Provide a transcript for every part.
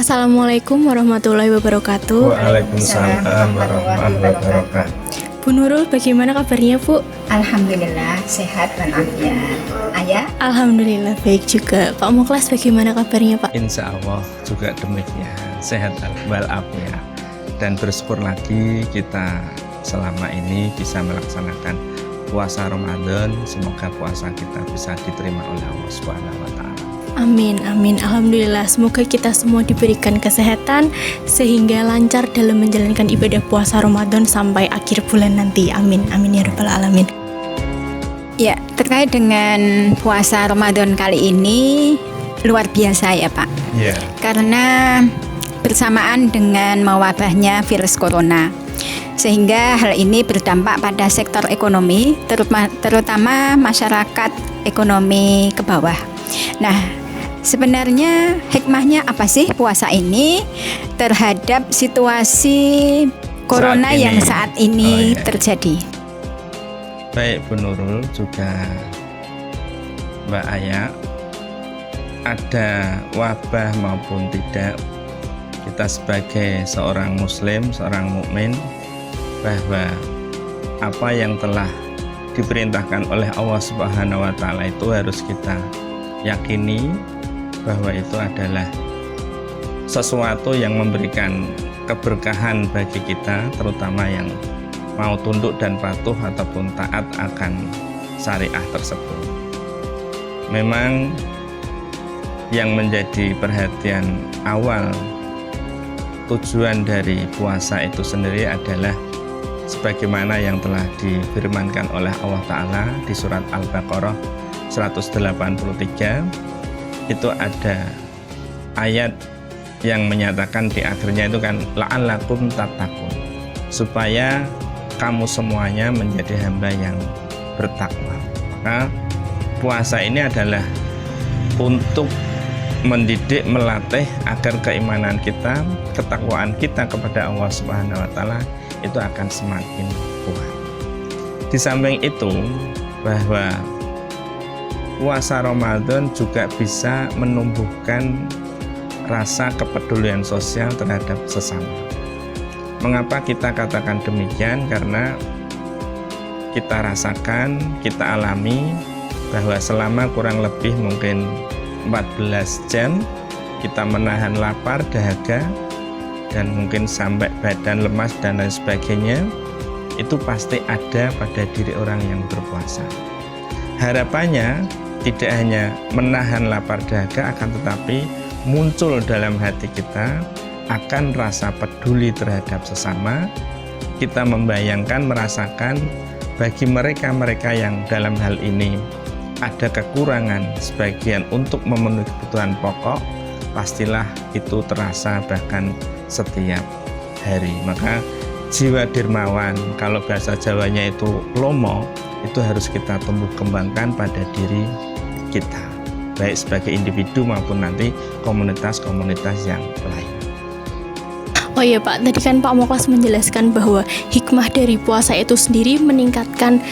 Assalamualaikum warahmatullahi wabarakatuh. Waalaikumsalam warahmatullahi wabarakatuh. Bu Nurul, bagaimana kabarnya Bu? Alhamdulillah sehat walafiat. Ayah? Alhamdulillah baik juga. Pak Muklas, bagaimana kabarnya Pak? Insya Allah juga demikian, sehat walafiat. Dan bersyukur lagi kita selama ini bisa melaksanakan puasa Ramadan. Semoga puasa kita bisa diterima oleh Allah Subhanahu wa Ta'ala. Amin, amin. Alhamdulillah, semoga kita semua diberikan kesehatan sehingga lancar dalam menjalankan ibadah puasa Ramadan sampai akhir bulan nanti. Amin, amin ya rabbal alamin. Ya, terkait dengan puasa Ramadan kali ini luar biasa ya Pak. Ya. Karena bersamaan dengan mewabahnya virus corona, sehingga hal ini berdampak pada sektor ekonomi, terutama masyarakat ekonomi ke bawah. Nah, sebenarnya hikmahnya apa sih puasa ini terhadap situasi corona yang saat ini terjadi? Baik Bu Nurul, juga Mbak Aya, ada wabah maupun tidak, kita sebagai seorang muslim, seorang mukmin, bahwa apa yang telah diperintahkan oleh Allah Subhanahu wa Ta'ala itu harus kita yakini bahwa itu adalah sesuatu yang memberikan keberkahan bagi kita, terutama yang mau tunduk dan patuh ataupun taat akan syariah tersebut. Memang yang menjadi perhatian awal tujuan dari puasa itu sendiri adalah sebagaimana yang telah difirmankan oleh Allah Ta'ala di surat Al-Baqarah 183. Itu ada ayat yang menyatakan di akhirnya itu kan la'allakum tattaqun, supaya kamu semuanya menjadi hamba yang bertakwa. Maka puasa ini adalah untuk mendidik, melatih agar keimanan kita, ketakwaan kita kepada Allah Subhanahu wa Ta'ala itu akan semakin kuat. Di samping itu, bahwa puasa Ramadan juga bisa menumbuhkan rasa kepedulian sosial terhadap sesama. Mengapa kita katakan demikian? Karena kita rasakan, kita alami bahwa selama kurang lebih mungkin 14 jam kita menahan lapar, dahaga, dan mungkin sampai badan lemas dan lain sebagainya, itu pasti ada pada diri orang yang berpuasa. Harapannya tidak hanya menahan lapar dahaga, akan tetapi muncul dalam hati kita akan rasa peduli terhadap sesama. Kita membayangkan, merasakan bagi mereka-mereka yang dalam hal ini ada kekurangan sebagian untuk memenuhi kebutuhan pokok, pastilah itu terasa bahkan setiap hari. Maka jiwa dermawan, kalau bahasa Jawanya itu lomo, itu harus kita tumbuh kembangkan pada diri kita, baik sebagai individu maupun nanti komunitas-komunitas yang lain. Oh iya Pak, tadi kan Pak Muklas menjelaskan bahwa hikmah dari puasa itu sendiri meningkatkan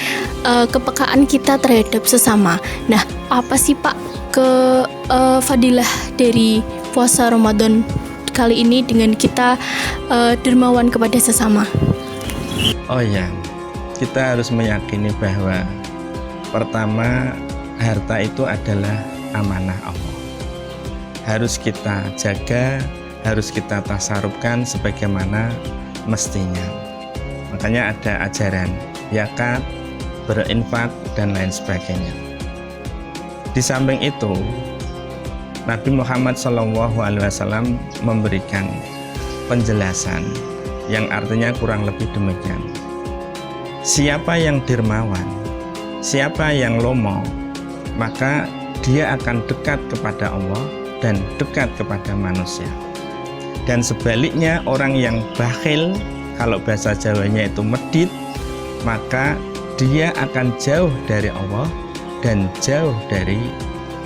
kepekaan kita terhadap sesama. Nah, apa sih Pak fadilah dari puasa Ramadan kali ini dengan kita dermawan kepada sesama? Oh ya, kita harus meyakini bahwa pertama, harta itu adalah amanah Allah. Harus kita jaga, harus kita tasarufkan sebagaimana mestinya. Makanya ada ajaran zakat, berinfak, dan lain sebagainya. Di samping itu, Nabi Muhammad SAW memberikan penjelasan yang artinya kurang lebih demikian. Siapa yang dermawan, siapa yang lomo, maka dia akan dekat kepada Allah dan dekat kepada manusia. Dan sebaliknya, orang yang bakhil, kalau bahasa Jawanya itu medit, maka dia akan jauh dari Allah dan jauh dari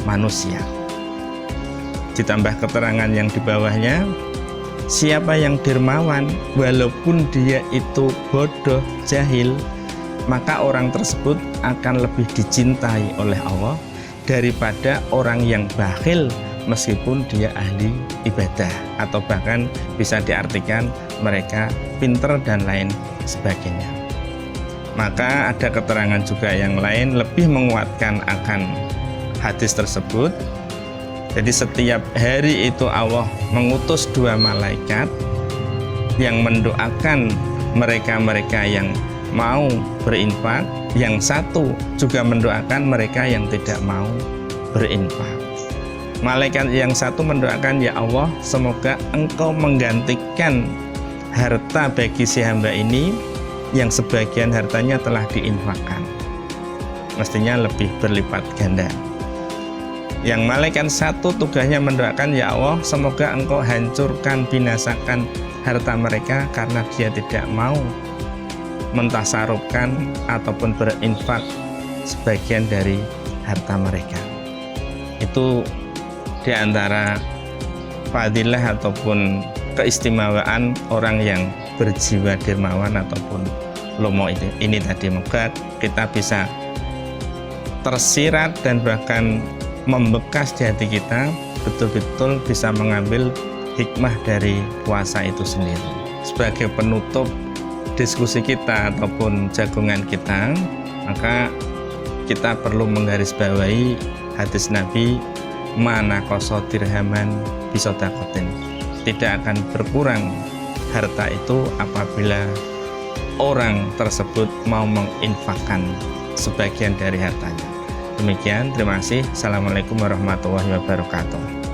manusia. Ditambah keterangan yang di bawahnya, siapa yang dermawan walaupun dia itu bodoh, jahil, maka orang tersebut akan lebih dicintai oleh Allah daripada orang yang bakhil meskipun dia ahli ibadah, atau bahkan bisa diartikan mereka pinter dan lain sebagainya. Maka ada keterangan juga yang lain lebih menguatkan akan hadis tersebut. Jadi setiap hari itu Allah mengutus 2 malaikat yang mendoakan mereka-mereka yang mau berinfak, yang satu juga mendoakan mereka yang tidak mau berinfak. Malaikat yang satu mendoakan, ya Allah, semoga Engkau menggantikan harta bagi si hamba ini yang sebagian hartanya telah diinfakkan, mestinya lebih berlipat ganda. Yang malaikat satu tugasnya mendoakan, ya Allah, semoga Engkau hancurkan, binasakan harta mereka karena dia tidak mau mentasarufkan ataupun berinfak sebagian dari harta mereka. Itu diantara fadilah ataupun keistimewaan orang yang berjiwa dermawan ataupun lomo ini tadi. Moga kita bisa tersirat dan bahkan membekas di hati kita, betul-betul bisa mengambil hikmah dari puasa itu sendiri. Sebagai penutup diskusi kita ataupun jagungan kita, maka kita perlu menggarisbawahi hadis Nabi, mana koso dirhaman bisodakotin. Tidak akan berkurang harta itu apabila orang tersebut mau menginfakkan sebagian dari hartanya. Demikian, terima kasih. Assalamualaikum warahmatullahi wabarakatuh.